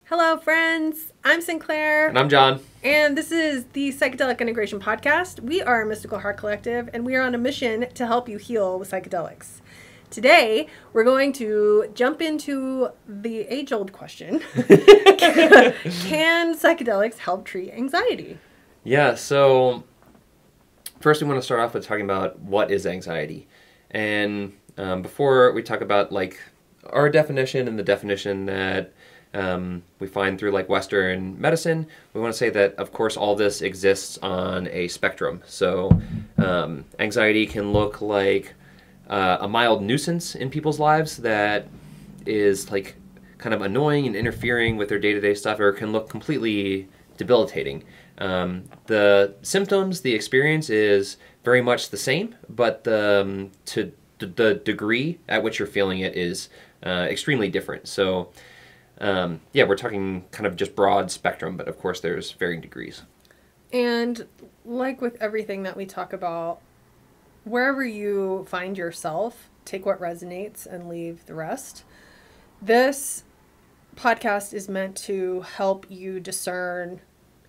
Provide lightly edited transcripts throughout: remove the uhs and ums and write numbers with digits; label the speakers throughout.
Speaker 1: Hello, friends. I'm Sinclair.
Speaker 2: And I'm John.
Speaker 1: And this is the Psychedelic Integration Podcast. We are a mystical heart collective, and we are on a mission to help you heal with psychedelics. Today, we're going to jump into the age-old question. Can psychedelics help treat anxiety?
Speaker 2: Yeah, so first we want to start off with talking about what is anxiety. And before we talk about like our definition and the definition that we find through like Western medicine, we want to say that, of course, all this exists on a spectrum. So anxiety can look like a mild nuisance in people's lives that is like kind of annoying and interfering with their day-to-day stuff, or it can look completely debilitating. The symptoms, the experience is very much the same, but the degree at which you're feeling it is extremely different. So we're talking kind of just broad spectrum, but of course there's varying degrees.
Speaker 1: And like with everything that we talk about, wherever you find yourself, take what resonates and leave the rest. This podcast is meant to help you discern,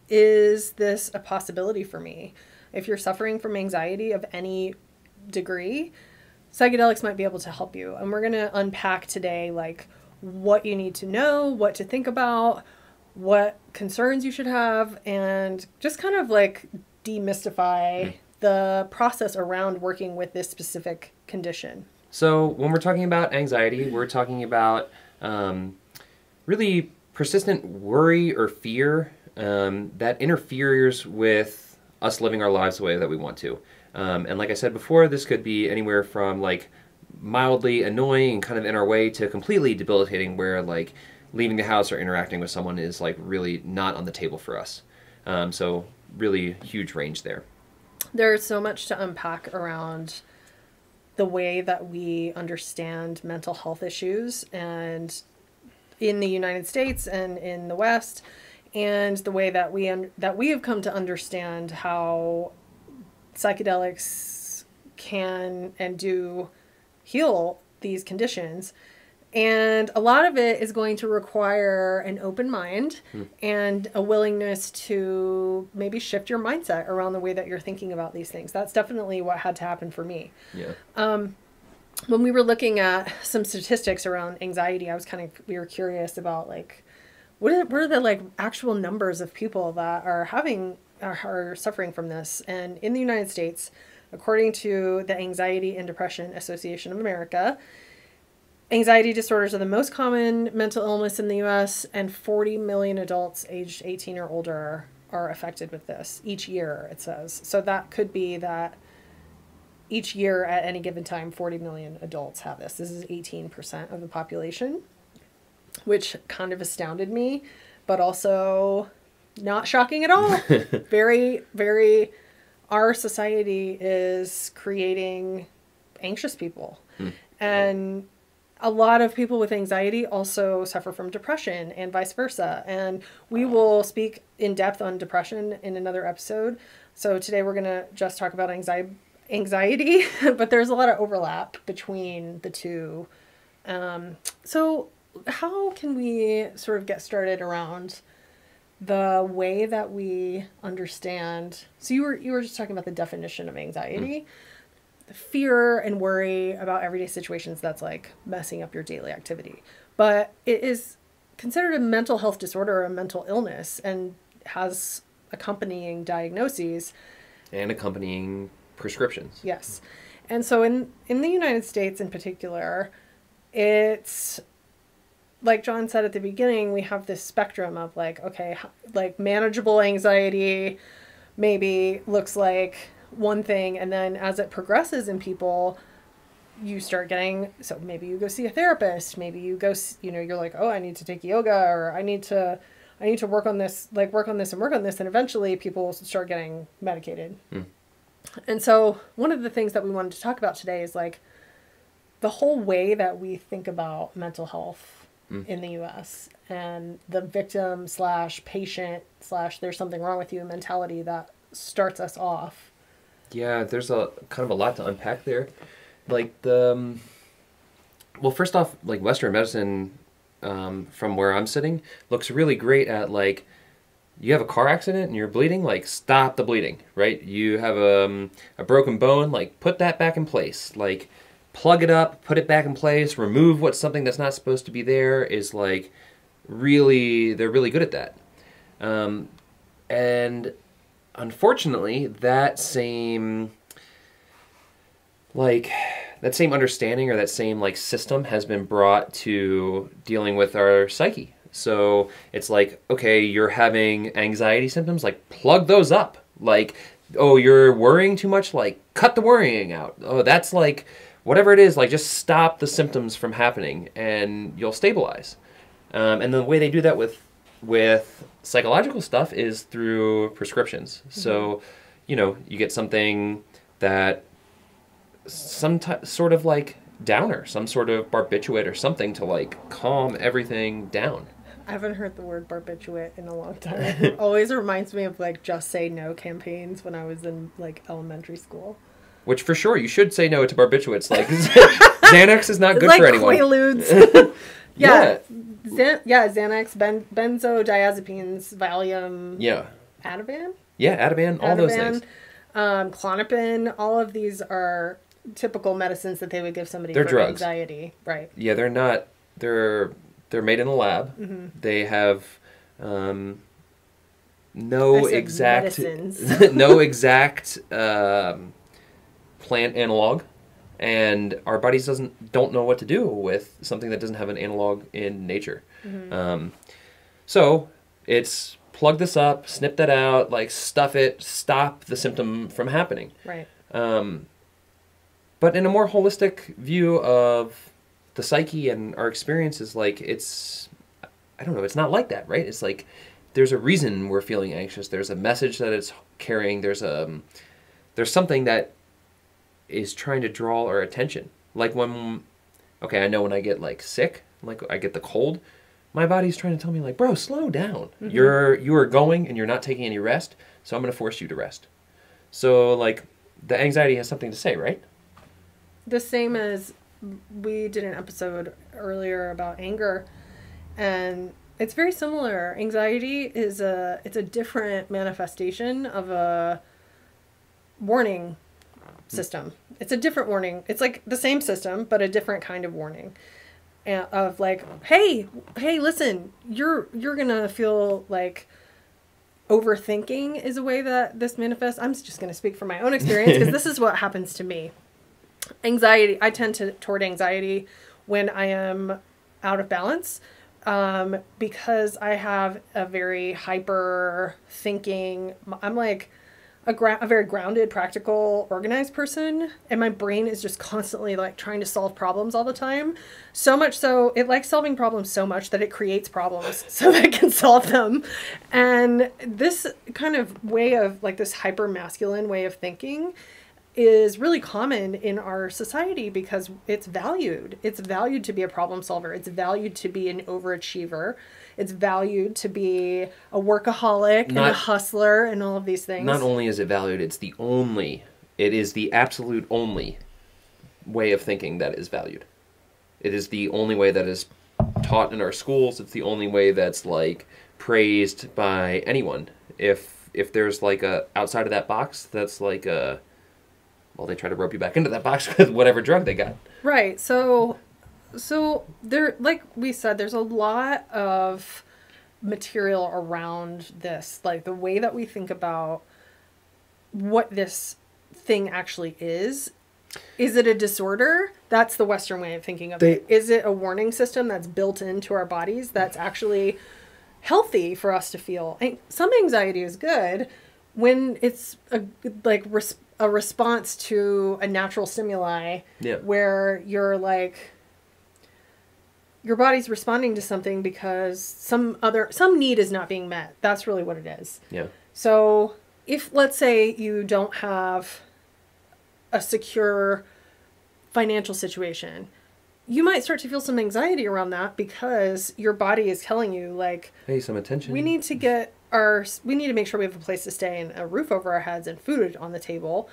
Speaker 1: is this a possibility for me? If you're suffering from anxiety of any degree, psychedelics might be able to help you. And we're going to unpack today, like, what you need to know, what to think about, what concerns you should have, and just kind of like demystify the process around working with this specific condition.
Speaker 2: So when we're talking about anxiety, we're talking about really persistent worry or fear that interferes with us living our lives the way that we want to. And like I said before, this could be anywhere from like mildly annoying and kind of in our way to completely debilitating, where like leaving the house or interacting with someone is like really not on the table for us. So really huge range there.
Speaker 1: There's so much to unpack around the way that we understand mental health issues, and in the United States and in the West, and the way that we have come to understand how psychedelics can and do heal these conditions. And a lot of it is going to require an open mind and a willingness to maybe shift your mindset around the way that you're thinking about these things. That's definitely what had to happen for me.
Speaker 2: Yeah.
Speaker 1: When we were looking at some statistics around anxiety, we were curious about like, what are the like actual numbers of people that are suffering from this? And in the United States, according to the Anxiety and Depression Association of America, anxiety disorders are the most common mental illness in the U.S., and 40 million adults aged 18 or older are affected with this each year, it says. So that could be that each year at any given time, 40 million adults have this. This is 18% of the population, which kind of astounded me, but also not shocking at all. Very, very, our society is creating anxious people. And a lot of people with anxiety also suffer from depression and vice versa. And we will speak in depth on depression in another episode. So today we're going to just talk about anxiety, but there's a lot of overlap between the two. So how can we sort of get started around the way that we understand? So you were just talking about the definition of anxiety. The fear and worry about everyday situations that's like messing up your daily activity. But it is considered a mental health disorder or a mental illness, and has accompanying diagnoses.
Speaker 2: And accompanying prescriptions.
Speaker 1: Yes. And so in the United States in particular, it's like John said at the beginning, we have this spectrum of like, okay, like manageable anxiety maybe looks like one thing, and then as it progresses in people, you start getting, so maybe you go see a therapist, maybe you go, you're like, oh, I need to take yoga, or I need to work on this, and eventually people start getting medicated. And so one of the things that we wanted to talk about today is like the whole way that we think about mental health in the US, and the victim / patient / there's something wrong with you mentality that starts us off.
Speaker 2: Yeah, there's a kind of a lot to unpack there. Like well, first off, like Western medicine from where I'm sitting looks really great at like, you have a car accident and you're bleeding, like stop the bleeding, right? You have a broken bone, like put that back in place, like plug it up, put it back in place, remove what's something that's not supposed to be there is like really, they're really good at that. And unfortunately, that same understanding or that same like system has been brought to dealing with our psyche. So it's like, okay, you're having anxiety symptoms, like plug those up. Like, oh, you're worrying too much, like cut the worrying out. Oh, that's like, whatever it is, like just stop the symptoms from happening and you'll stabilize. And the way they do that with psychological stuff is through prescriptions. Mm-hmm. So, you get something that some sort of like downer, some sort of barbiturate or something to like calm everything down.
Speaker 1: I haven't heard the word barbiturate in a long time. It always reminds me of like Just Say No campaigns when I was in like elementary school.
Speaker 2: Which for sure, you should say no to barbiturates. Like Xanax is not good for anyone.
Speaker 1: Like Quaaludes. Yeah. Xanax, benzodiazepines, Valium.
Speaker 2: Yeah.
Speaker 1: Ativan?
Speaker 2: Yeah, Ativan, all those things.
Speaker 1: Klonopin, all of these are typical medicines that they would give somebody
Speaker 2: for drugs.
Speaker 1: Anxiety. Right.
Speaker 2: Yeah, they're not, they're made in a lab. Mm-hmm. They have no exact plant analog. And our bodies don't know what to do with something that doesn't have an analog in nature. Mm-hmm. So it's plug this up, snip that out, like stuff it, stop the symptom from happening.
Speaker 1: Right.
Speaker 2: But in a more holistic view of the psyche and our experiences, like it's not like that, right? It's like there's a reason we're feeling anxious. There's a message that it's carrying. There's something that is trying to draw our attention. Like I know when I get like sick, like I get the cold, my body's trying to tell me like, bro, slow down. Mm-hmm. You are going and you're not taking any rest, so I'm going to force you to rest. So like the anxiety has something to say, right?
Speaker 1: The same as we did an episode earlier about anger, and it's very similar. Anxiety it's a different manifestation of a warning system. It's a different warning. It's like the same system, but a different kind of warning. Of like, hey, listen, you're gonna feel like overthinking is a way that this manifests. I'm just gonna speak from my own experience because this is what happens to me. Anxiety. I tend toward anxiety when I am out of balance, because I have a very hyper thinking. I'm like a very grounded, practical, organized person, and my brain is just constantly like trying to solve problems all the time. So much so, it likes solving problems so much that it creates problems so that it can solve them. And this kind of way of like this hyper masculine way of thinking is really common in our society because it's valued. It's valued to be a problem solver. It's valued to be an overachiever. It's valued to be a workaholic and a hustler and all of these things.
Speaker 2: Not only is it valued, it is the absolute only way of thinking that is valued. It is the only way that is taught in our schools. It's the only way that's like praised by anyone. If there's like a outside of that box, that's like they try to rope you back into that box with whatever drug they got.
Speaker 1: Right. So there, like we said, there's a lot of material around this, like the way that we think about what this thing actually is. Is it a disorder? That's the Western way of thinking of it. Is it a warning system that's built into our bodies that's actually healthy for us to feel? Some anxiety is good when it's a response to a natural stimuli, where you're like, your body's responding to something because some need is not being met. That's really what it is.
Speaker 2: Yeah.
Speaker 1: So if, let's say, you don't have a secure financial situation, you might start to feel some anxiety around that because your body is telling you like,
Speaker 2: hey, some attention.
Speaker 1: We need to make sure we have a place to stay and a roof over our heads and food on the table.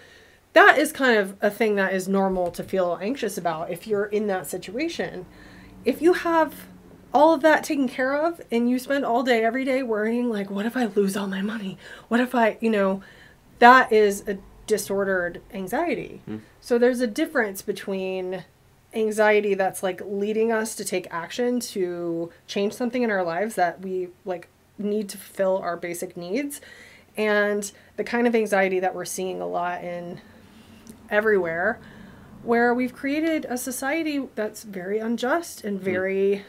Speaker 1: That is kind of a thing that is normal to feel anxious about if you're in that situation. If you have all of that taken care of, and you spend all day, every day worrying, like, what if I lose all my money? What if I, that is a disordered anxiety. So there's a difference between anxiety that's like leading us to take action to change something in our lives that we like need to fulfill our basic needs, and the kind of anxiety that we're seeing a lot in everywhere, where we've created a society that's very unjust and very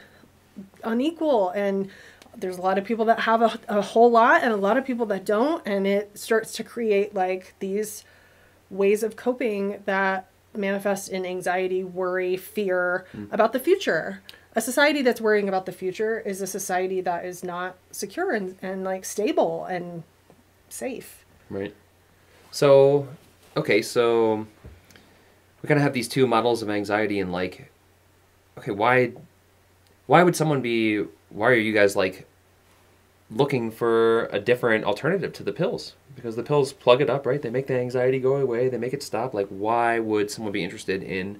Speaker 1: unequal, and there's a lot of people that have a whole lot and a lot of people that don't, and it starts to create like these ways of coping that manifest in anxiety, worry, fear about the future. A society that's worrying about the future is a society that is not secure and like stable and safe.
Speaker 2: Right. So, okay, so we kind of have these two models of anxiety, and like, okay, why are you guys like looking for a different alternative to the pills? Because the pills plug it up, right? They make the anxiety go away. They make it stop. Like, why would someone be interested in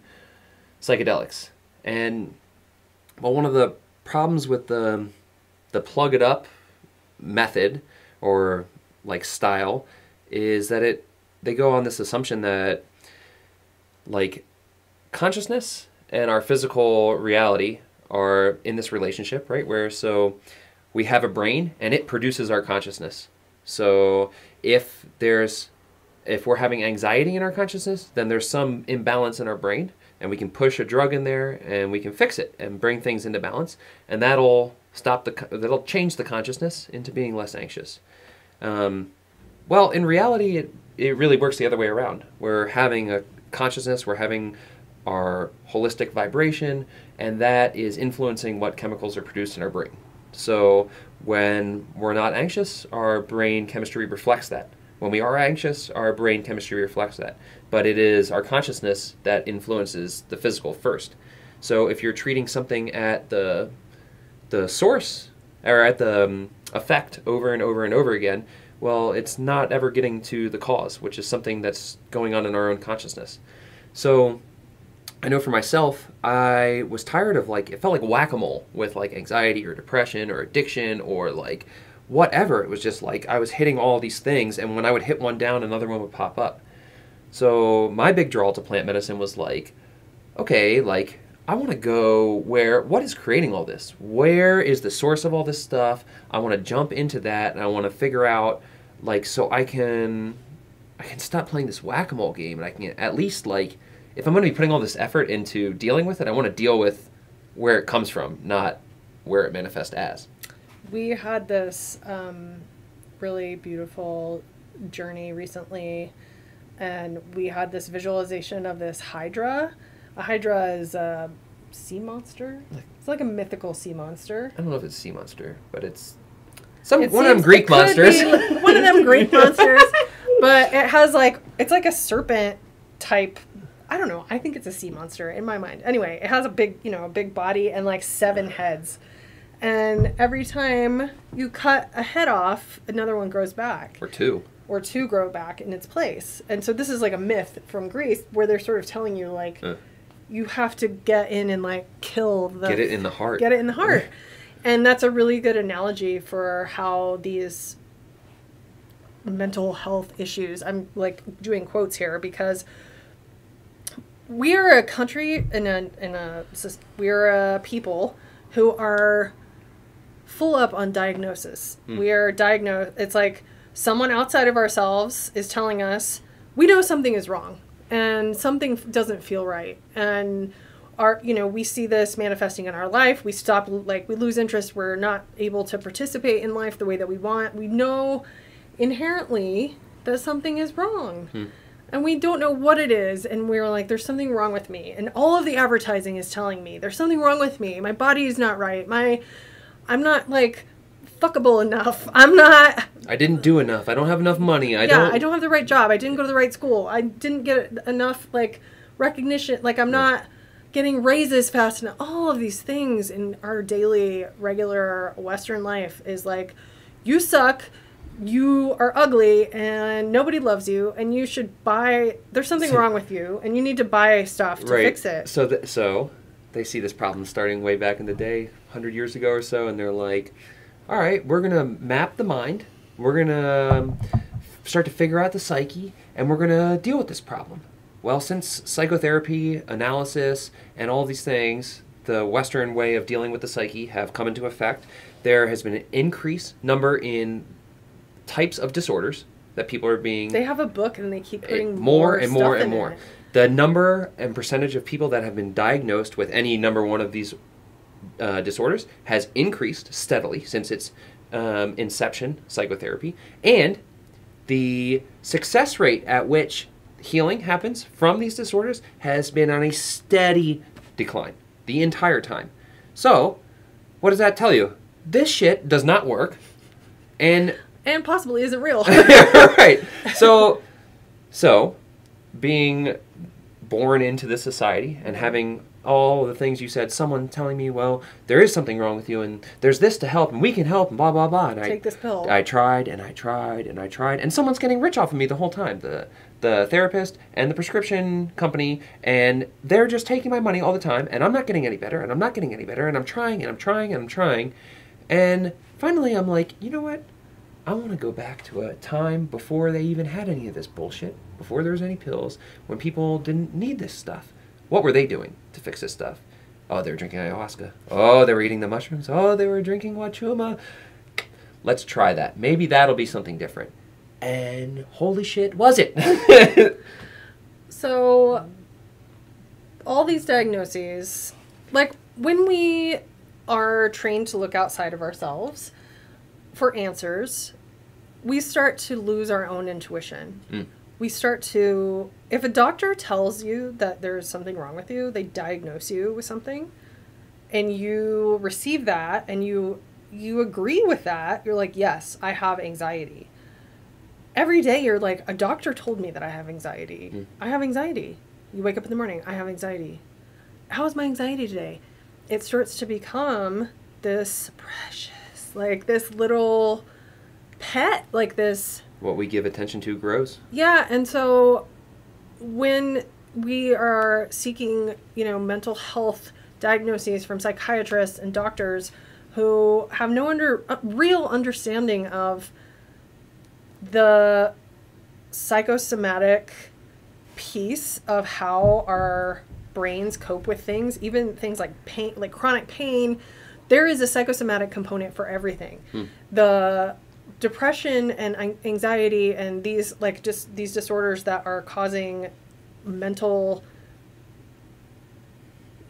Speaker 2: psychedelics? And, well, one of the problems with the plug it up method or like style is that they go on this assumption that like consciousness and our physical reality are in this relationship, right? Where so we have a brain and it produces our consciousness. So if we're having anxiety in our consciousness, then there's some imbalance in our brain, and we can push a drug in there and we can fix it and bring things into balance, and that'll change the consciousness into being less anxious. Well, in reality, it really works the other way around. We're having a consciousness, we're having our holistic vibration, and that is influencing what chemicals are produced in our brain. So when we're not anxious, our brain chemistry reflects that. When we are anxious, our brain chemistry reflects that. But it is our consciousness that influences the physical first. So if you're treating something at the source, or at the effect over and over and over again, well, it's not ever getting to the cause, which is something that's going on in our own consciousness. So I know for myself, I was tired of it felt like whack-a-mole with like anxiety or depression or addiction or like whatever. It was just like I was hitting all these things, and when I would hit one down, another one would pop up. So my big draw to plant medicine was like, okay, like I want to go what is creating all this? Where is the source of all this stuff? I want to jump into that, and I want to figure out like so I can stop playing this whack-a-mole game, and I can at least like, if I'm going to be putting all this effort into dealing with it, I want to deal with where it comes from, not where it manifests as.
Speaker 1: We had this really beautiful journey recently, and we had this visualization of this hydra. A hydra is a sea monster. It's like a mythical sea monster.
Speaker 2: I don't know if it's a sea monster, but it's one of them Greek monsters.
Speaker 1: One of them Greek monsters. But it has it's like a serpent type. I don't know. I think it's a sea monster in my mind. Anyway, it has a big body and like 7 heads. And every time you cut a head off, another one grows back.
Speaker 2: Or 2.
Speaker 1: Or 2 grow back in its place. And so this is like a myth from Greece where they're sort of telling you you have to get in and like kill
Speaker 2: get it in the heart.
Speaker 1: Get it in the heart. And that's a really good analogy for how these mental health issues, I'm like doing quotes here because we are a country we're a people who are full up on diagnosis. We are diagnosed. It's like someone outside of ourselves is telling us we know something is wrong and something doesn't feel right. And we see this manifesting in our life. We we lose interest. We're not able to participate in life the way that we want. We know inherently that something is wrong. And we don't know what it is, and we're like, there's something wrong with me. And all of the advertising is telling me, there's something wrong with me. My body is not right. I'm not, like, fuckable enough.
Speaker 2: I didn't do enough. I don't have enough money. I don't
Speaker 1: have the right job. I didn't go to the right school. I didn't get enough, like, recognition. Like, I'm not getting raises fast enough. All of these things in our daily, regular Western life is like, you suck. You are ugly and nobody loves you, and you should there's something wrong with you, and you need to buy stuff to fix it.
Speaker 2: So they see this problem starting way back in the day, 100 years ago or so, and they're like, all right, we're going to map the mind. We're going to start to figure out the psyche, and we're going to deal with this problem. Well, since psychotherapy, analysis, and all these things, the Western way of dealing with the psyche have come into effect, there has been an increased number in types of disorders that people are being...
Speaker 1: They have a book and they keep putting
Speaker 2: more and more
Speaker 1: stuff
Speaker 2: and
Speaker 1: in
Speaker 2: more.
Speaker 1: it.
Speaker 2: The number and percentage of people that have been diagnosed with any number one of these disorders has increased steadily since its inception, psychotherapy, and the success rate at which healing happens from these disorders has been on a steady decline the entire time. So, what does that tell you? This shit does not work, and
Speaker 1: possibly isn't real.
Speaker 2: right. So, being born into this society and having all the things you said, someone telling me, well, there is something wrong with you, and there's this to help, and we can help, and blah, blah, blah. And
Speaker 1: Take this pill.
Speaker 2: I tried, and I tried, and I tried, and someone's getting rich off of me the whole time. The therapist and the prescription company, and they're just taking my money all the time, and I'm not getting any better, and I'm not getting any better, and I'm trying, and I'm trying, and I'm trying. And finally, I'm like, you know what? I want to go back to a time before they even had any of this bullshit, before there was any pills, when people didn't need this stuff. What were they doing to fix this stuff? Oh, they were drinking ayahuasca. Oh, they were eating the mushrooms. Oh, they were drinking wachuma. Let's try that. Maybe that'll be something different. And holy shit, was it?
Speaker 1: So, all these diagnoses, like when we are trained to look outside of ourselves for answers, we start to lose our own intuition. We start to, if a doctor tells you that there's something wrong with you, they diagnose you with something, and you receive that, and you agree with that, you're like, yes, I have anxiety. Every day you're like, a doctor told me that I have anxiety. I have anxiety. You wake up in the morning, I have anxiety. How is my anxiety today? It starts to become this precious, like this little pet, like this...
Speaker 2: What we give attention to grows.
Speaker 1: Yeah, and so when we are seeking, mental health diagnoses from psychiatrists and doctors who have no real understanding of the psychosomatic piece of how our brains cope with things, even things like pain, like chronic pain, there is a psychosomatic component for everything. The depression and anxiety and these these disorders that are causing mental,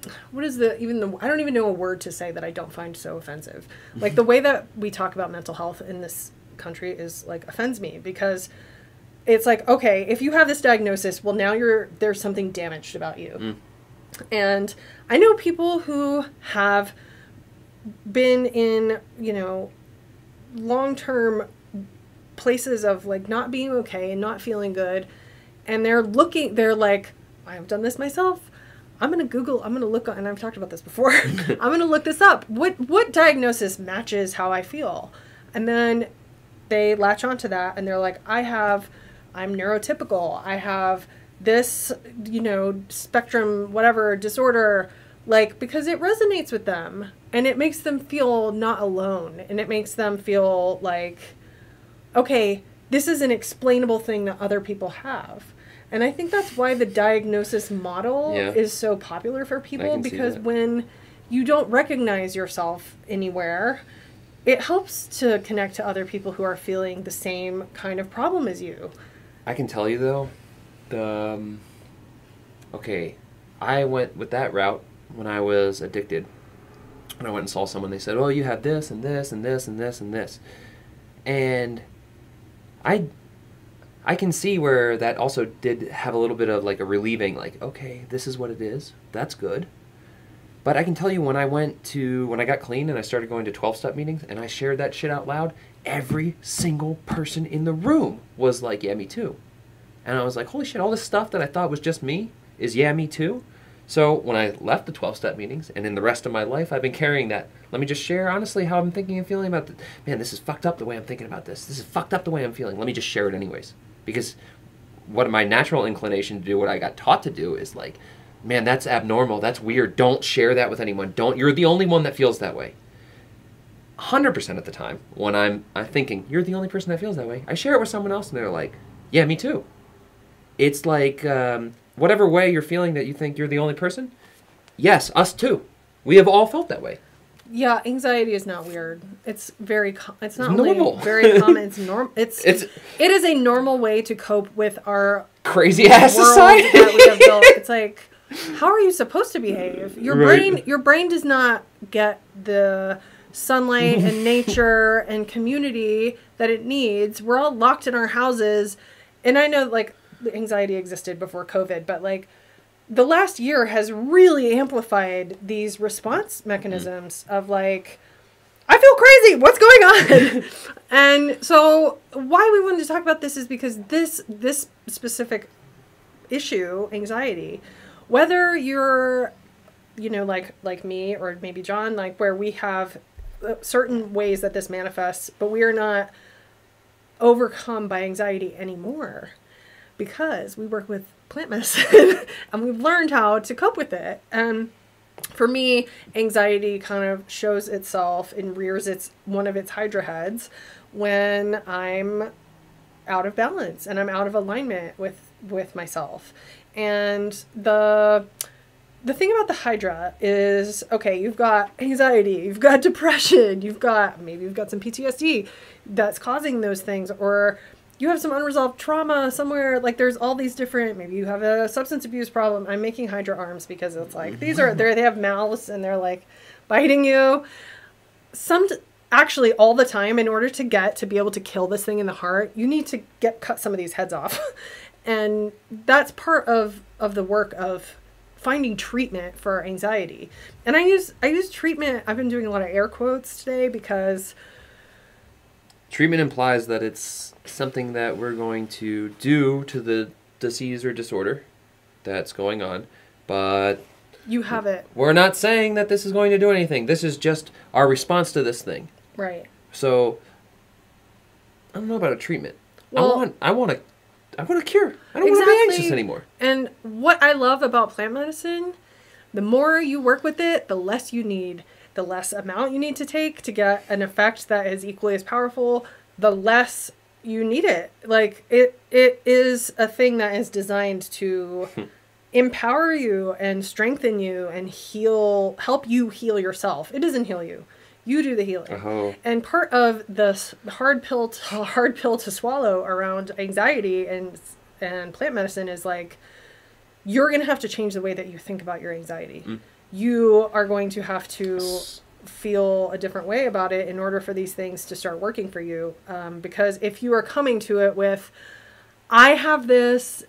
Speaker 1: I don't even know a word to say that I don't find so offensive. Like the way that we talk about mental health in this country is like offends me, because it's like, okay, if you have this diagnosis, well, now there's something damaged about you. And I know people who have been in, long-term places of like not being okay and not feeling good, and they're like, I've done this myself. I'm going to look, and I've talked about this before. I'm going to look this up. What diagnosis matches how I feel? And then they latch onto that and they're like, I'm neurotypical. I have this, spectrum, whatever disorder, like, because it resonates with them and it makes them feel not alone. And it makes them feel like, okay, this is an explainable thing that other people have. And I think that's why the diagnosis model is so popular for people, because when you don't recognize yourself anywhere, it helps to connect to other people who are feeling the same kind of problem as you.
Speaker 2: I can tell you, though, I went with that route when I was addicted. When I went and saw someone, they said, oh, you have this and this and this and this and this. And I can see where that also did have a little bit of like a relieving, like, okay, this is what it is. That's good. But I can tell you when I got clean and I started going to 12-step meetings and I shared that shit out loud, every single person in the room was like, yeah, me too. And I was like, holy shit, all this stuff that I thought was just me is yeah, me too. So when I left the 12-step meetings and in the rest of my life, I've been carrying that. Let me just share honestly how I'm thinking and feeling about man, this is fucked up the way I'm thinking about this. This is fucked up the way I'm feeling. Let me just share it anyways. Because what my natural inclination to do, what I got taught to do is like, man, that's abnormal. That's weird. Don't share that with anyone. You're the only one that feels that way. 100% of the time when I'm thinking, you're the only person that feels that way, I share it with someone else and they're like, yeah, me too. It's like, whatever way you're feeling that you think you're the only person, yes, us too. We have all felt that way.
Speaker 1: Yeah, anxiety is not weird. It's it's not
Speaker 2: normal.
Speaker 1: Only very common. It's normal. It is a normal way to cope with our
Speaker 2: crazy ass
Speaker 1: world
Speaker 2: society
Speaker 1: that we have built. It's like, how are you supposed to behave? Your brain does not get the sunlight and nature and community that it needs. We're all locked in our houses, and I know like anxiety existed before COVID, but like the last year has really amplified these response mechanisms of like, I feel crazy. What's going on? And so why we wanted to talk about this is because this specific issue, anxiety, whether you're, you know, like me or maybe John, like where we have certain ways that this manifests, but we are not overcome by anxiety anymore because we work with plant medicine and we've learned how to cope with it. And for me, anxiety kind of shows itself and rears one of its hydra heads when I'm out of balance and I'm out of alignment with myself. And the thing about the hydra is, okay, you've got anxiety, you've got depression, maybe you've got some PTSD that's causing those things, or you have some unresolved trauma somewhere. Like there's all these different, maybe you have a substance abuse problem. I'm making hydra arms because it's like, they have mouths and they're like biting you. Actually all the time, in order to be able to kill this thing in the heart, you need to cut some of these heads off. And that's part of the work of finding treatment for anxiety. And I use treatment. I've been doing a lot of air quotes today because
Speaker 2: treatment implies that it's something that we're going to do to the disease or disorder that's going on, but
Speaker 1: you have it.
Speaker 2: We're not saying that this is going to do anything. This is just our response to this thing.
Speaker 1: Right.
Speaker 2: So I don't know about a treatment.
Speaker 1: Well,
Speaker 2: I want a cure. I don't want to be anxious anymore.
Speaker 1: And what I love about plant medicine, the more you work with it, the less you need. The less amount you need to take to get an effect that is equally as powerful, the less you need it. Like it is a thing that is designed to empower you and strengthen you and help you heal yourself. It doesn't heal you. You do the healing.
Speaker 2: Uh-huh.
Speaker 1: And part of the hard pill to swallow around anxiety and plant medicine is like, you're going to have to change the way that you think about your anxiety. You are going to have to feel a different way about it in order for these things to start working for you. Because if you are coming to it with, I have this,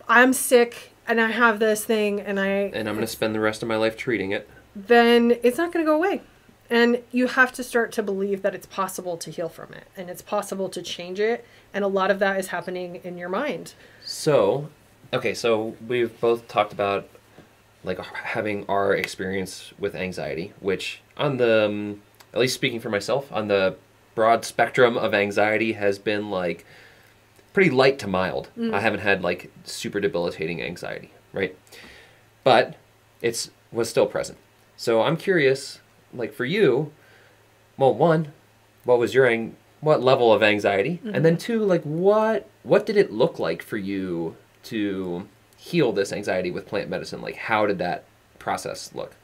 Speaker 1: I'm sick and I have this thing and I'm going to
Speaker 2: spend the rest of my life treating it,
Speaker 1: then it's not going to go away. And you have to start to believe that it's possible to heal from it and it's possible to change it. And a lot of that is happening in your mind.
Speaker 2: So, okay, so we've both talked about like having our experience with anxiety, which on the, at least speaking for myself, on the broad spectrum of anxiety has been like pretty light to mild. I haven't had like super debilitating anxiety, right? But was still present. So I'm curious, like for you, well, one, what level of anxiety? And then two, like what did it look like for you to heal this anxiety with plant medicine? Like how did that process look?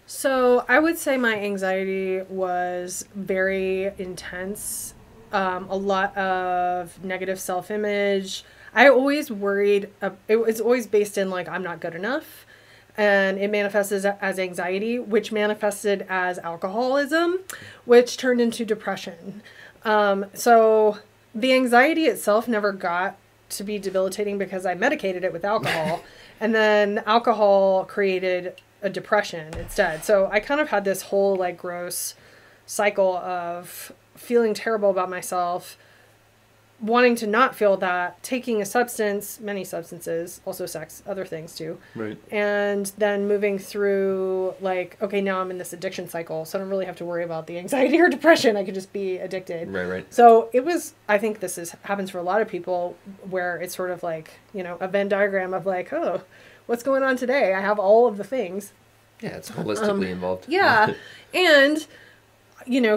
Speaker 1: So I would say my anxiety was very intense. A lot of negative self-image. I always worried, it was always based in like, I'm not good enough. And it manifested as anxiety, which manifested as alcoholism, which turned into depression. So the anxiety itself never got to be debilitating because I medicated it with alcohol. And then alcohol created a depression instead. So I kind of had this whole like gross cycle of feeling terrible about myself, wanting to not feel that, taking a substance, many substances, also sex, other things too.
Speaker 2: Right.
Speaker 1: And then moving through like, okay, now I'm in this addiction cycle, so I don't really have to worry about the anxiety or depression. I could just be addicted.
Speaker 2: Right.
Speaker 1: So it was, I think happens for a lot of people where it's sort of like, a Venn diagram of like, oh, what's going on today? I have all of the things.
Speaker 2: Yeah, it's holistically involved.
Speaker 1: Yeah. And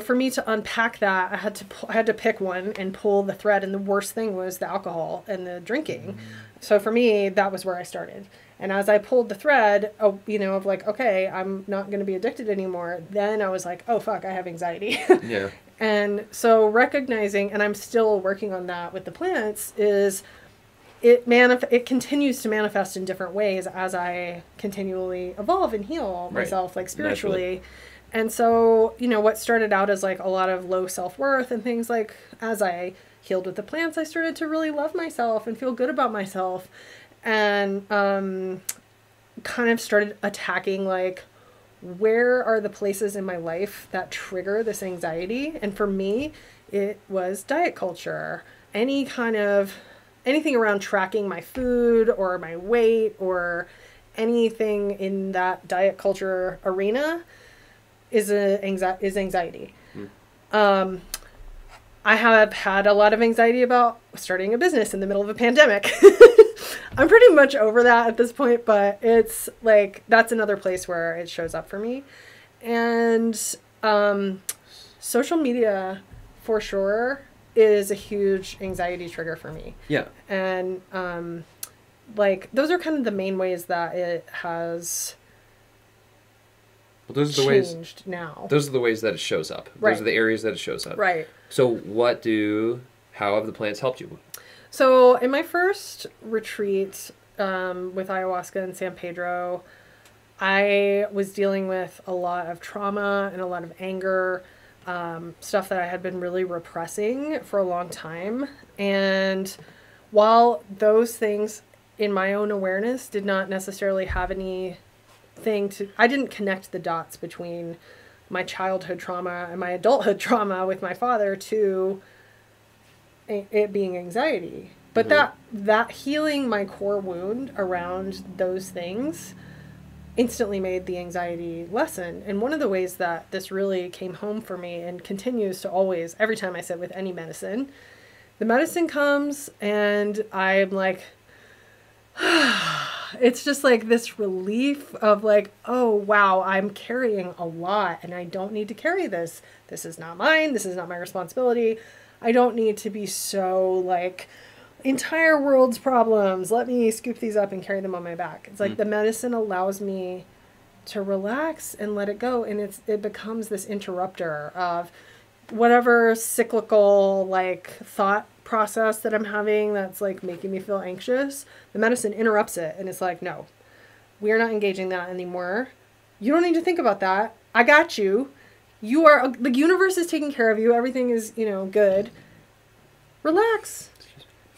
Speaker 1: for me to unpack that, I had to pick one and pull the thread. And the worst thing was the alcohol and the drinking. So for me, that was where I started. And as I pulled the thread, of like, okay, I'm not going to be addicted anymore. Then I was like, oh, fuck, I have anxiety.
Speaker 2: Yeah.
Speaker 1: And so recognizing, and I'm still working on that with the plants, is it continues to manifest in different ways as I continually evolve and heal myself, like spiritually. Naturally. And so, what started out as like a lot of low self-worth and things, like as I healed with the plants, I started to really love myself and feel good about myself, and kind of started attacking like, where are the places in my life that trigger this anxiety? And for me, it was diet culture, anything around tracking my food or my weight or anything in that diet culture arena is anxiety. I have had a lot of anxiety about starting a business in the middle of a pandemic. I'm pretty much over that at this point, but it's like, that's another place where it shows up for me. And social media, for sure, is a huge anxiety trigger for me.
Speaker 2: Yeah.
Speaker 1: And like, those are kind of the main ways that it has...
Speaker 2: Well, those are the ways that it shows up.
Speaker 1: Right.
Speaker 2: Those are the areas that it shows up.
Speaker 1: Right.
Speaker 2: So how have the plants helped you?
Speaker 1: So in my first retreat with ayahuasca in San Pedro, I was dealing with a lot of trauma and a lot of anger, stuff that I had been really repressing for a long time. And while those things in my own awareness did not necessarily have I didn't connect the dots between my childhood trauma and my adulthood trauma with my father to it being anxiety. But that healing my core wound around those things instantly made the anxiety lessen. And one of the ways that this really came home for me, and continues to always, every time I sit with any medicine, the medicine comes and I'm like, it's just like this relief of like, oh, wow, I'm carrying a lot and I don't need to carry this. This is not mine. This is not my responsibility. I don't need to be so like, entire world's problems, let me scoop these up and carry them on my back. It's like the medicine allows me to relax and let it go. And it becomes this interrupter of whatever cyclical like thought process that I'm having that's like making me feel anxious. The medicine interrupts it and it's like, no, we're not engaging that anymore. You don't need to think about that. I got you. The universe is taking care of you. Everything is, good. Relax.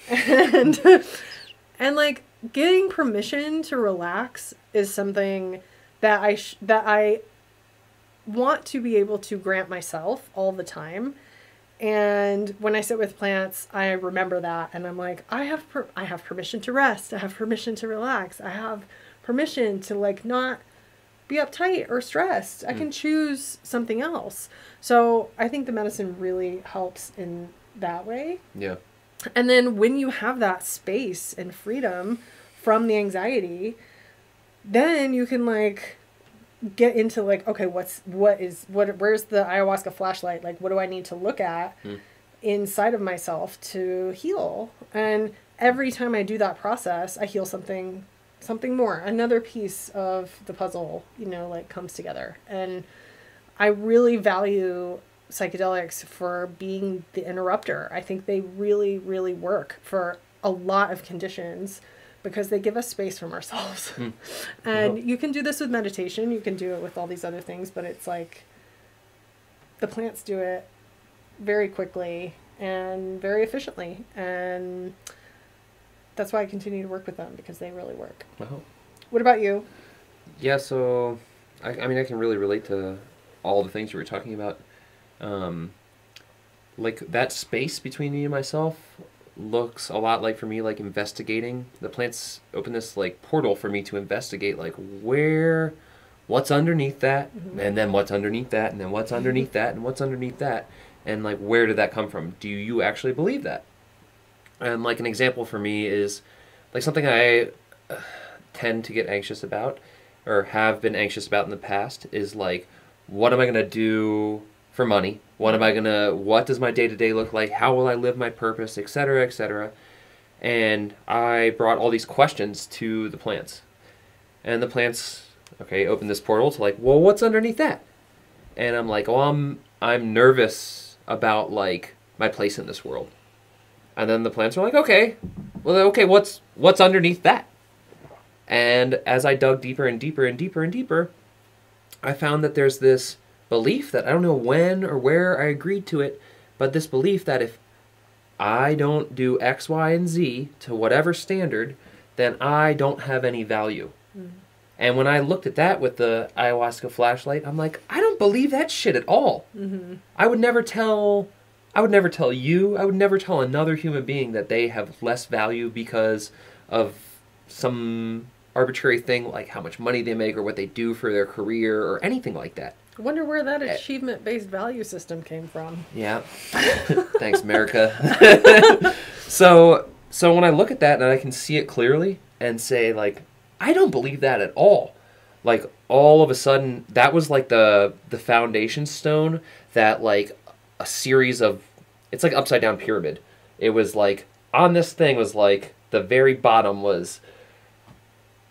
Speaker 1: And like getting permission to relax is something that I want to be able to grant myself all the time. And when I sit with plants, I remember that, and I'm like, I have permission to rest. I have permission to relax. I have permission to like not be uptight or stressed. I can choose something else. So I think the medicine really helps in that way.
Speaker 2: Yeah.
Speaker 1: And then when you have that space and freedom from the anxiety, then you can like get into like, okay, where's the ayahuasca flashlight? Like, what do I need to look at inside of myself to heal? And every time I do that process, I heal something more. Another piece of the puzzle, like comes together. And I really value psychedelics for being the interrupter. I think they really, really work for a lot of conditions because they give us space from ourselves. And you can do this with meditation. You can do it with all these other things, but it's like the plants do it very quickly and very efficiently. And that's why I continue to work with them, because they really work.
Speaker 2: Wow.
Speaker 1: What about you?
Speaker 2: Yeah, so I mean, I can really relate to all the things you were talking about. like that space between me and myself looks a lot like, for me, like investigating. The plants open this like portal for me to investigate, like what's underneath that, and then what's underneath that, and then what's underneath that, and what's underneath that, and like where did that come from? Do you actually believe that? And like an example for me is like something I tend to get anxious about, or have been anxious about in the past, is like, what am I gonna do for money? What does my day-to-day look like? How will I live my purpose, etc., etc.? And I brought all these questions to the plants. And the plants, okay, opened this portal to like, well, what's underneath that? And I'm like, oh, I'm nervous about like my place in this world. And then the plants are like, okay, what's underneath that? And as I dug deeper and deeper and deeper and deeper, I found that there's this belief that I don't know when or where I agreed to it, but this belief that if I don't do X, Y, and Z to whatever standard, then I don't have any value. And when I looked at that with the ayahuasca flashlight, I'm like, I don't believe that shit at all. I would never tell you, I would never tell another human being that they have less value because of some arbitrary thing like how much money they make or what they do for their career or anything like that.
Speaker 1: I wonder where that achievement-based value system came from.
Speaker 2: Yeah. Thanks, America. So when I look at that and I can see it clearly and say, like, I don't believe that at all. Like, all of a sudden, that was like the foundation stone that, like, a series of, it's like upside down pyramid. It was like, on this thing was like, the very bottom was,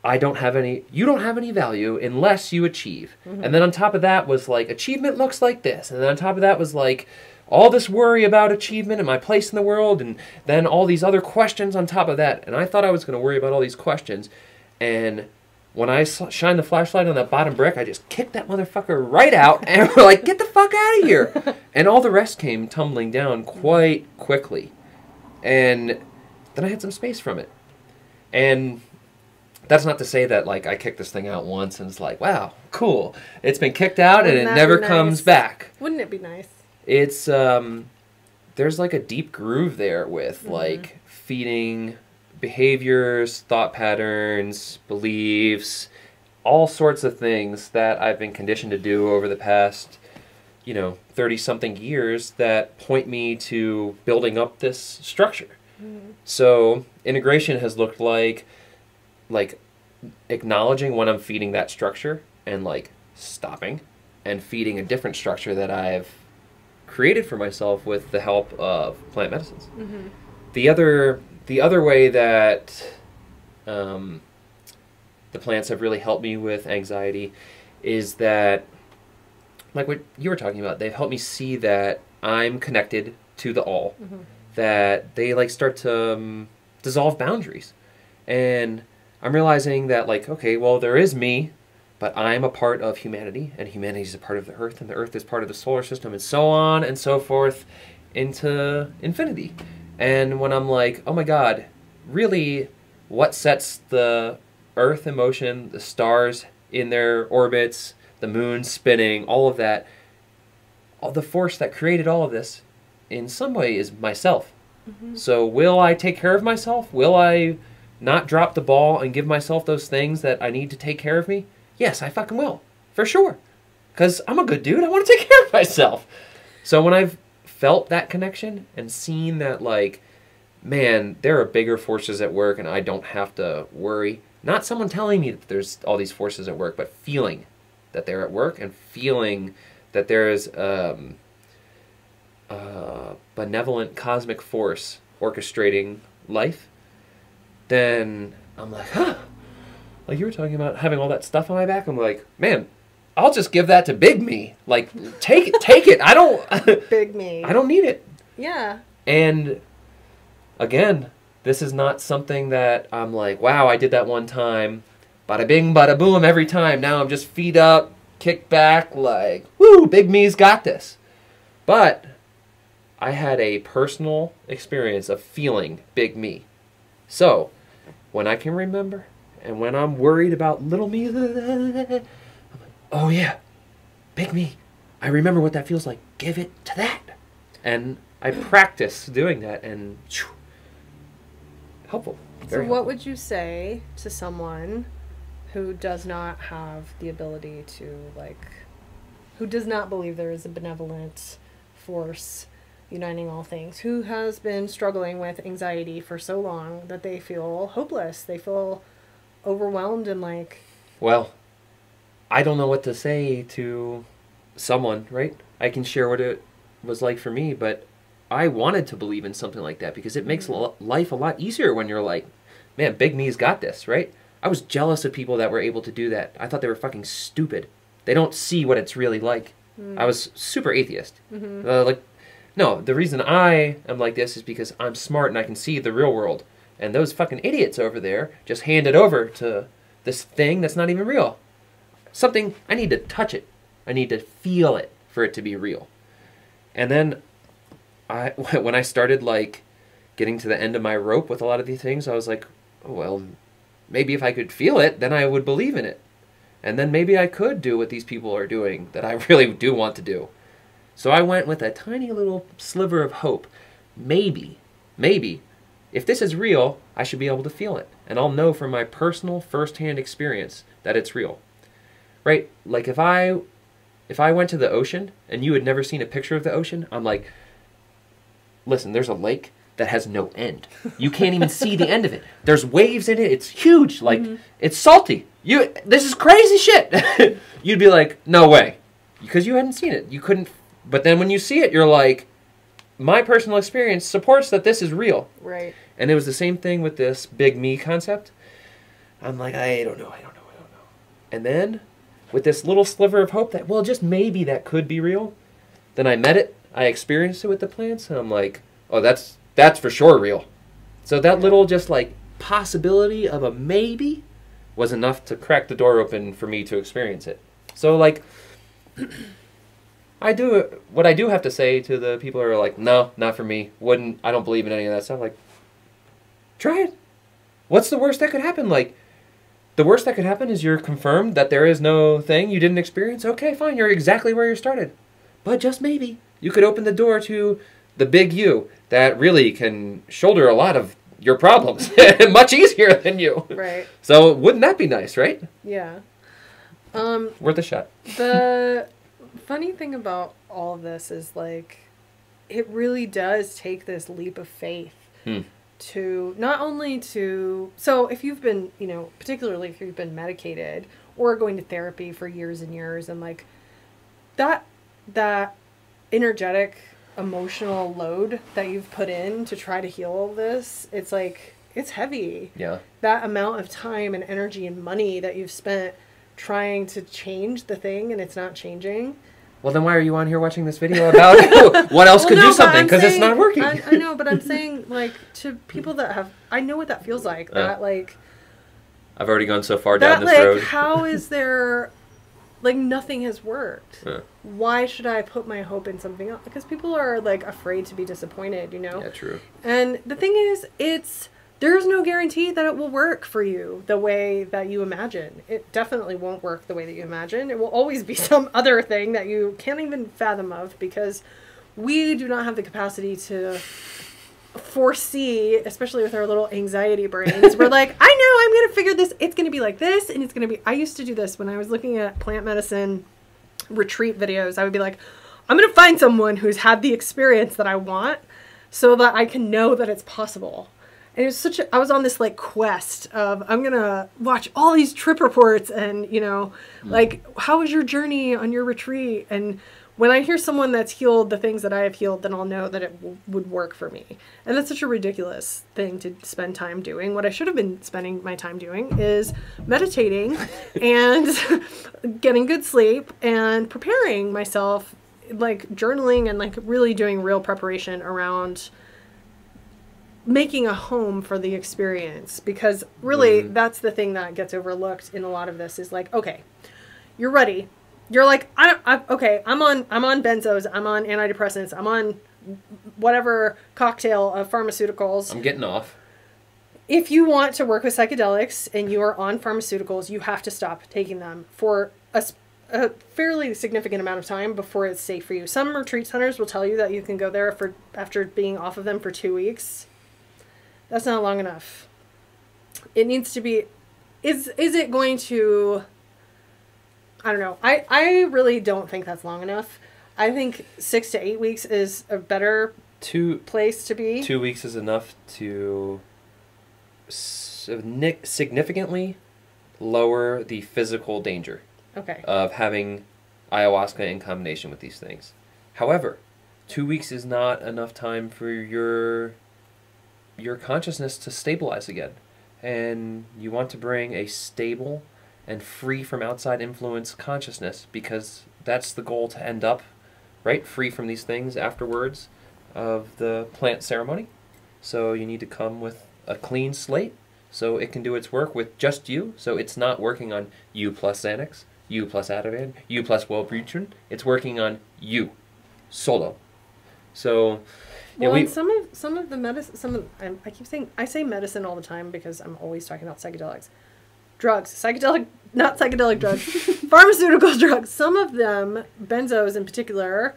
Speaker 2: you don't have any value unless you achieve. And then on top of that was like, achievement looks like this. And then on top of that was like, all this worry about achievement and my place in the world, and then all these other questions on top of that. And I thought I was going to worry about all these questions. And when I shined the flashlight on that bottom brick, I just kicked that motherfucker right out, and we're like, get the fuck out of here. And all the rest came tumbling down quite quickly. And then I had some space from it. And that's not to say that, like, I kicked this thing out once and it's like, wow, cool. It's been kicked out and it never comes back.
Speaker 1: Wouldn't it be nice?
Speaker 2: It's, there's like a deep groove there with, like, feeding behaviors, thought patterns, beliefs, all sorts of things that I've been conditioned to do over the past, 30-something years that point me to building up this structure. So integration has looked like acknowledging when I'm feeding that structure and like stopping and feeding a different structure that I've created for myself with the help of plant medicines. The other way that the plants have really helped me with anxiety is that, like what you were talking about, they've helped me see that I'm connected to the all, that they like start to dissolve boundaries. And I'm realizing that, like, okay, well, there is me, but I'm a part of humanity, and humanity is a part of the earth, and the earth is part of the solar system, and so on and so forth into infinity. And when I'm like, oh my God, really, what sets the earth in motion, the stars in their orbits, the moon spinning, all of that, all the force that created all of this, in some way is myself. So will I take care of myself? Will I not drop the ball and give myself those things that I need to take care of me? Yes, I fucking will. For sure. Because I'm a good dude. I want to take care of myself. So when I've felt that connection and seen that, like, man, there are bigger forces at work and I don't have to worry. Not someone telling me that there's all these forces at work, but feeling that they're at work and feeling that there is a benevolent cosmic force orchestrating life, then I'm like, huh. Like you were talking about having all that stuff on my back. I'm like, man, I'll just give that to Big Me. Like, take it. I don't...
Speaker 1: Big Me.
Speaker 2: I don't need it.
Speaker 1: Yeah.
Speaker 2: And, again, this is not something that I'm like, wow, I did that one time. Bada bing, bada boom every time. Now I'm just feet up, kick back, like, woo, Big Me's got this. But I had a personal experience of feeling Big Me. So, when I can remember, and when I'm worried about little me, I'm like, oh yeah, Big Me. I remember what that feels like. Give it to that. And I practice doing that, and helpful.
Speaker 1: So what would you say to someone who does not have the ability to, like, who does not believe there is a benevolent force uniting all things, who has been struggling with anxiety for so long that they feel hopeless, they feel overwhelmed and like...
Speaker 2: Well, I don't know what to say to someone, right? I can share what it was like for me, but I wanted to believe in something like that because it makes life a lot easier when you're like, man, Big Me's got this, right? I was jealous of people that were able to do that. I thought they were fucking stupid. They don't see what it's really like. I was super atheist. No, the reason I am like this is because I'm smart and I can see the real world. And those fucking idiots over there just hand it over to this thing that's not even real. Something, I need to touch it. I need to feel it for it to be real. And then when I started like getting to the end of my rope with a lot of these things, I was like, oh, well, maybe if I could feel it, then I would believe in it. And then maybe I could do what these people are doing that I really do want to do. So I went with a tiny little sliver of hope. Maybe, if this is real, I should be able to feel it. And I'll know from my personal first-hand experience that it's real. Right? Like if I went to the ocean and you had never seen a picture of the ocean, I'm like, listen, there's a lake that has no end. You can't even see the end of it. There's waves in it. It's huge. Like, it's salty. This is crazy shit. You'd be like, no way. Because you hadn't seen it. You couldn't. But then when you see it, you're like, my personal experience supports that this is real.
Speaker 1: Right.
Speaker 2: And it was the same thing with this Big Me concept. I'm like, I don't know. And then with this little sliver of hope that, well, just maybe that could be real. Then I met it. I experienced it with the plants. And I'm like, oh, that's for sure real. So that little just like possibility of a maybe was enough to crack the door open for me to experience it. So like, what I do have to say to the people who are like, no, not for me. I don't believe in any of that stuff. Like, try it. What's the worst that could happen? Like, the worst that could happen is you're confirmed that there is no thing you didn't experience. Okay, fine. You're exactly where you started. But just maybe you could open the door to the big you that really can shoulder a lot of your problems much easier than you.
Speaker 1: Right.
Speaker 2: So wouldn't that be nice, right?
Speaker 1: Yeah.
Speaker 2: Worth a shot.
Speaker 1: The funny thing about all of this is like, it really does take this leap of faith to not only to, so if you've been, particularly if you've been medicated or going to therapy for years and years, and like that energetic emotional load that you've put in to try to heal all this, it's like, it's heavy.
Speaker 2: Yeah. That
Speaker 1: amount of time and energy and money that you've spent trying to change the thing and it's not changing.
Speaker 2: Well, then why are you on here watching this video about what else could do something? Because it's not working.
Speaker 1: I know, but I'm saying, like, to people that have, I know what that feels like. That, like,
Speaker 2: I've already gone so far down this road.
Speaker 1: How is there, like, nothing has worked? Why should I put my hope in something else? Because people are, like, afraid to be disappointed,
Speaker 2: Yeah, true.
Speaker 1: And the thing is, there's no guarantee that it will work for you the way that you imagine. It definitely won't work the way that you imagine. It will always be some other thing that you can't even fathom of, because we do not have the capacity to foresee, especially with our little anxiety brains. We're like, I know, I'm going to figure this. It's going to be like this, and it's going to be... I used to do this when I was looking at plant medicine retreat videos. I would be like, I'm going to find someone who's had the experience that I want so that I can know that it's possible. And it was I was on this like quest of, I'm going to watch all these trip reports and, like, how was your journey on your retreat? And when I hear someone that's healed the things that I have healed, then I'll know that it would work for me. And that's such a ridiculous thing to spend time doing. What I should have been spending my time doing is meditating and getting good sleep and preparing myself, like journaling and like really doing real preparation around making a home for the experience. Because really that's the thing that gets overlooked in a lot of this is like, okay, you're ready. You're like, I'm on benzos, I'm on antidepressants, I'm on whatever cocktail of pharmaceuticals.
Speaker 2: I'm getting off.
Speaker 1: If you want to work with psychedelics and you are on pharmaceuticals, you have to stop taking them for a a fairly significant amount of time before it's safe for you. Some retreat centers will tell you that you can go there for after being off of them for 2 weeks. That's not long enough. It needs to be, is it going to, I don't know. I really don't think that's long enough. I think 6 to 8 weeks is a better place to be.
Speaker 2: 2 weeks is enough to significantly lower the physical danger of having ayahuasca in combination with these things. However, 2 weeks is not enough time for your consciousness to stabilize again. And you want to bring a stable and free from outside influence consciousness, because that's the goal, to end up, right, free from these things afterwards of the plant ceremony. So you need to come with a clean slate so it can do its work with just you. So it's not working on you plus Xanax, you plus Ativan, you plus Wellbutrin. It's working on you, solo. So,
Speaker 1: well, and some of the medicine, I say medicine all the time because I'm always talking about psychedelics. Drugs, not psychedelic drugs, pharmaceutical drugs. Some of them, benzos in particular,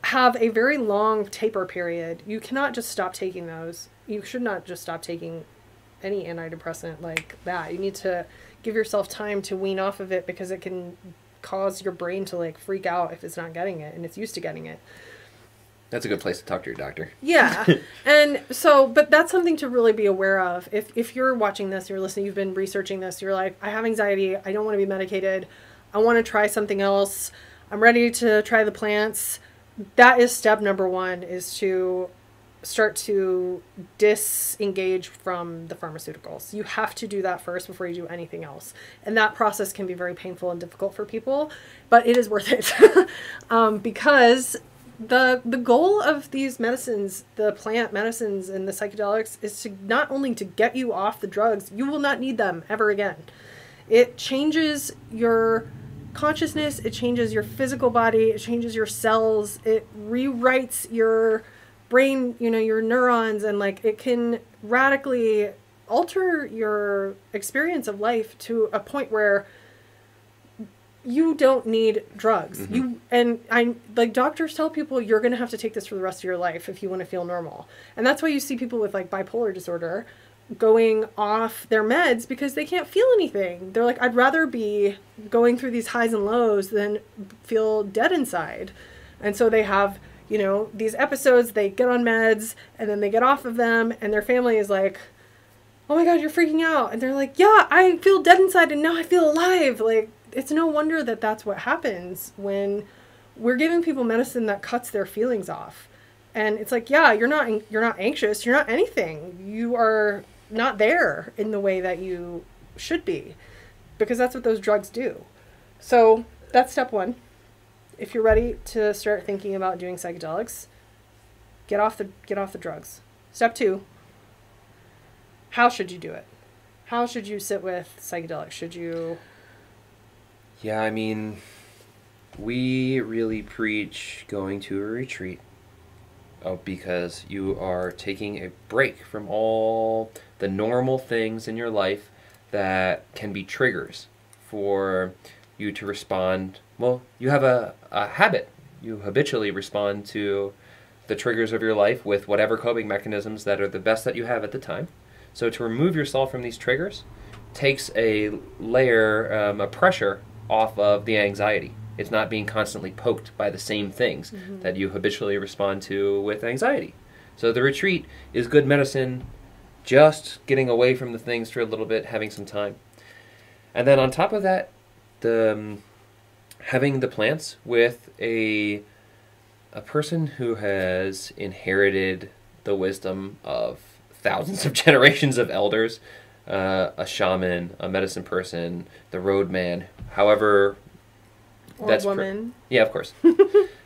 Speaker 1: have a very long taper period. You cannot just stop taking those. You should not just stop taking any antidepressant like that. You need to give yourself time to wean off of it, because it can cause your brain to like freak out if it's not getting it and it's used to getting it.
Speaker 2: That's a good place to talk to your doctor.
Speaker 1: Yeah. And so, but that's something to really be aware of. If you're watching this, you're listening, you've been researching this, you're like, I have anxiety, I don't want to be medicated, I want to try something else, I'm ready to try the plants. That is step number one, is to start to disengage from the pharmaceuticals. You have to do that first before you do anything else. And that process can be very painful and difficult for people, but it is worth it. Because the goal of these medicines, the plant medicines and the psychedelics, is to not only to get you off the drugs, you will not need them ever again. It changes your consciousness, it changes your physical body, it changes your cells, it rewrites your brain, your neurons, and like it can radically alter your experience of life to a point where you don't need drugs. Mm-hmm. Doctors tell people you're going to have to take this for the rest of your life if you want to feel normal. And that's why you see people with like bipolar disorder going off their meds, because they can't feel anything. They're like, I'd rather be going through these highs and lows than feel dead inside. And so they have, these episodes, they get on meds and then they get off of them, and their family is like, oh my God, you're freaking out. And they're like, yeah, I feel dead inside and now I feel alive. Like, it's no wonder that that's what happens when we're giving people medicine that cuts their feelings off. And it's like, yeah, you're not anxious. You're not anything. You are not there in the way that you should be, because that's what those drugs do. So that's step one. If you're ready to start thinking about doing psychedelics, get off the drugs. Step two, how should you do it? How should you sit with psychedelics? Should you...
Speaker 2: Yeah, I mean, we really preach going to a retreat because you are taking a break from all the normal things in your life that can be triggers for you to respond. Well, you have a habit. You habitually respond to the triggers of your life with whatever coping mechanisms that are the best that you have at the time. So to remove yourself from these triggers takes a layer, a pressure off of the anxiety. It's not being constantly poked by the same things that you habitually respond to with anxiety. So the retreat is good medicine, just getting away from the things for a little bit, having some time. And then on top of that, having the plants with a person who has inherited the wisdom of thousands of generations of elders, a shaman, a medicine person, the roadman, however...
Speaker 1: Or a woman.
Speaker 2: Yeah, of course.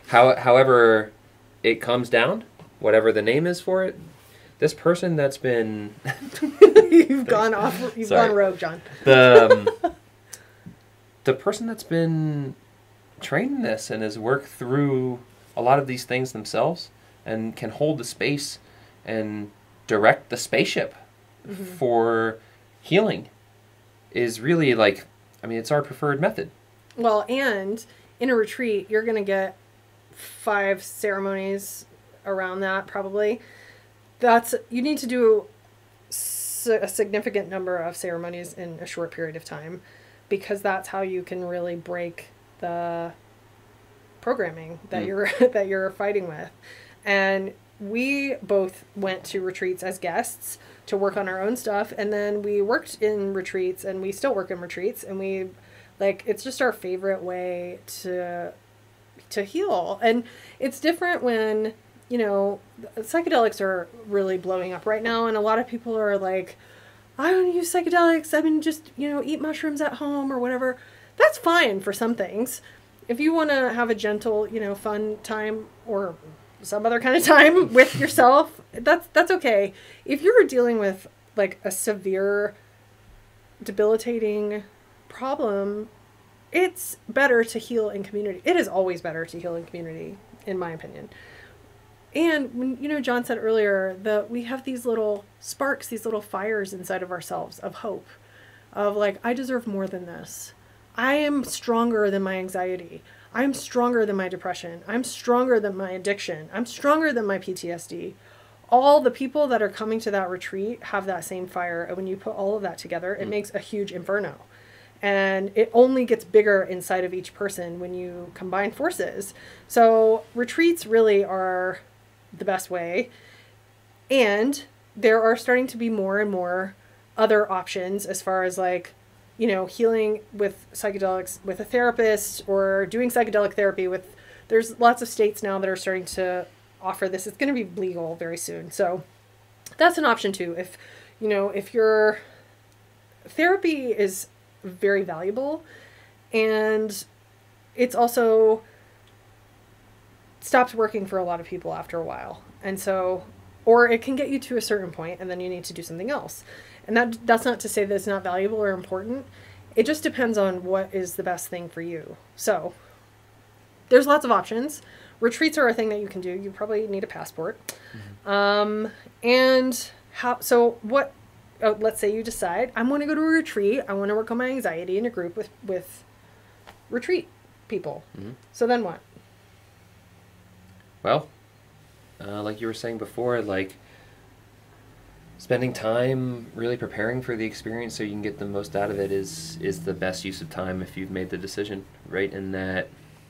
Speaker 2: However it comes down, whatever the name is for it, this person that's been...
Speaker 1: You've gone rogue, John.
Speaker 2: The person that's been trained in this and has worked through a lot of these things themselves and can hold the space and direct the spaceship for healing is really like, I mean, it's our preferred method.
Speaker 1: Well, and in a retreat, you're going to get 5 ceremonies around that probably. You need to do a significant number of ceremonies in a short period of time, because that's how you can really break the programming that you're fighting with. And we both went to retreats as guests to work on our own stuff, and then we worked in retreats, and we still work in retreats, and we it's just our favorite way to heal. And it's different when, psychedelics are really blowing up right now, and a lot of people are like, I don't use psychedelics, I mean, just, eat mushrooms at home or whatever. That's fine for some things. If you want to have a gentle, fun time, or some other kind of time with yourself, that's okay. If you're dealing with like a severe, debilitating problem, it's better to heal in community. It is always better to heal in community, in my opinion. And when, John said earlier that we have these little sparks, these little fires inside of ourselves of hope, of like, I deserve more than this. I am stronger than my anxiety. I'm stronger than my depression. I'm stronger than my addiction. I'm stronger than my PTSD. All the people that are coming to that retreat have that same fire. And when you put all of that together, it makes a huge inferno. And it only gets bigger inside of each person when you combine forces. So retreats really are the best way. And there are starting to be more and more other options as far as like, healing with psychedelics with a therapist, or doing psychedelic therapy there's lots of states now that are starting to offer this. It's going to be legal very soon. So that's an option too. If your therapy is very valuable, and it's also stops working for a lot of people after a while. And so, or it can get you to a certain point and then you need to do something else. And that's not to say that it's not valuable or important. It just depends on what is the best thing for you. So there's lots of options. Retreats are a thing that you can do. You probably need a passport. And let's say you decide, I want to go to a retreat. I want to work on my anxiety in a group with retreat people. Mm-hmm. So then what?
Speaker 2: Well, like you were saying before, like spending time really preparing for the experience so you can get the most out of it is the best use of time if you've made the decision, right? And that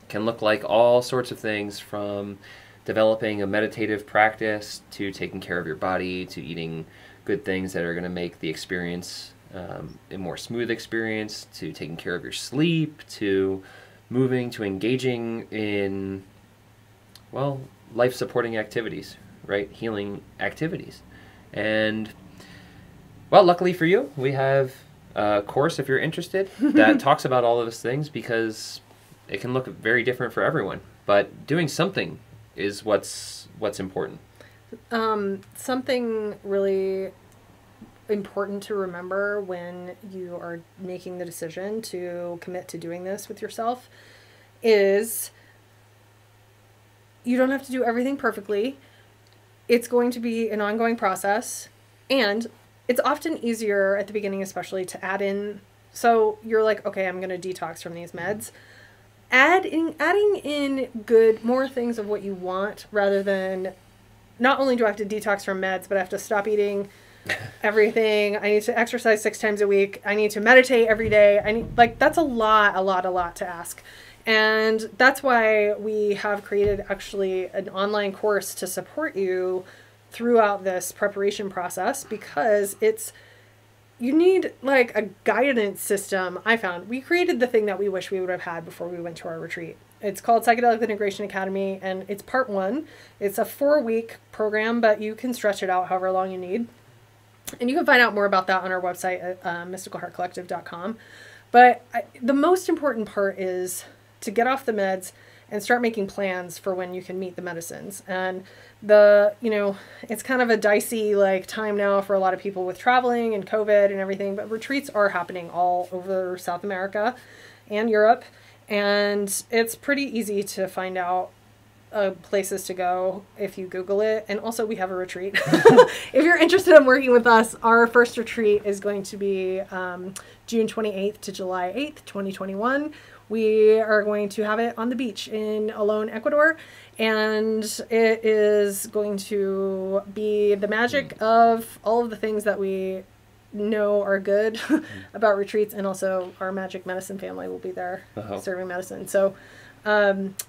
Speaker 2: can look like all sorts of things, from developing a meditative practice to taking care of your body to eating good things that are going to make the experience a more smooth experience, to taking care of your sleep, to moving, to engaging in, well, life-supporting activities, right? Healing activities. And, well, luckily for you, we have a course, if you're interested, that talks about all of those things, because it can look very different for everyone. But doing something is what's important.
Speaker 1: Something really important to remember when you are making the decision to commit to doing this with yourself is you don't have to do everything perfectly. It's going to be an ongoing process, and it's often easier at the beginning, especially, to add in. So you're like, okay, I'm going to detox from these meds. Adding in more things of what you want, rather than, not only do I have to detox from meds, but I have to stop eating everything. I need to exercise 6 times a week. I need to meditate every day. That's a lot to ask. And that's why we have created actually an online course to support you throughout this preparation process, because you need like a guidance system. I found we created the thing that we wish we would have had before we went to our retreat. It's called Psychedelic Integration Academy, and it's part 1. It's a 4-week program, but you can stretch it out however long you need. And you can find out more about that on our website at mysticalheartcollective.com. But the most important part is to get off the meds and start making plans for when you can meet the medicines. And it's kind of a dicey time now for a lot of people with traveling and COVID and everything, but retreats are happening all over South America and Europe. And it's pretty easy to find out places to go if you Google it. And also we have a retreat. If you're interested in working with us, our first retreat is going to be June 28th to July 8th, 2021. We are going to have it on the beach in Alone, Ecuador. And it is going to be the magic of all of the things that we know are good about retreats. And also our magic medicine family will be there serving medicine. So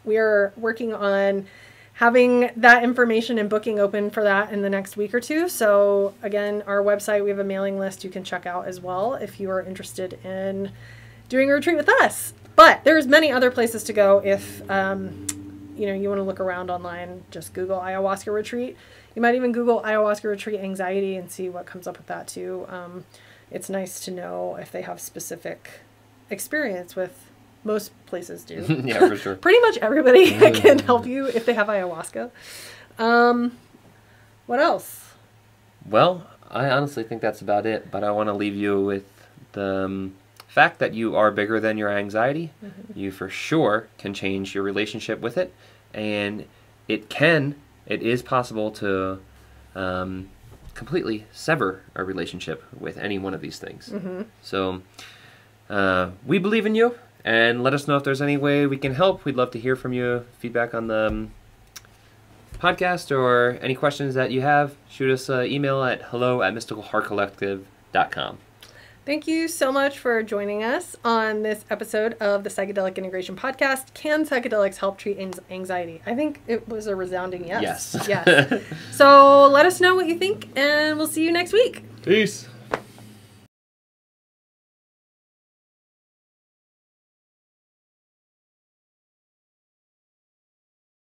Speaker 1: we are working on having that information and booking open for that in the next week or two. So again, our website, we have a mailing list you can check out as well if you are interested in doing a retreat with us. But there's many other places to go if you want to look around online. Just Google ayahuasca retreat. You might even Google ayahuasca retreat anxiety and see what comes up with that too. It's nice to know if they have specific experience with. Most places do.
Speaker 2: Yeah, for sure.
Speaker 1: Pretty much everybody can help you if they have ayahuasca. What else?
Speaker 2: Well, I honestly think that's about it, but I want to leave you with the fact that you are bigger than your anxiety. You for sure can change your relationship with it, and it is possible to completely sever a relationship with any one of these things. So we believe in you. And let us know if there's any way we can help. We'd love to hear from you. Feedback on the podcast or any questions that you have, shoot us an email at hello@mysticalheartcollective.com.
Speaker 1: Thank you so much for joining us on this episode of the Psychedelic Integration Podcast. Can psychedelics help treat anxiety? I think it was a resounding yes.
Speaker 2: Yes.
Speaker 1: Yes. So let us know what you think, and we'll see you next week.
Speaker 2: Peace.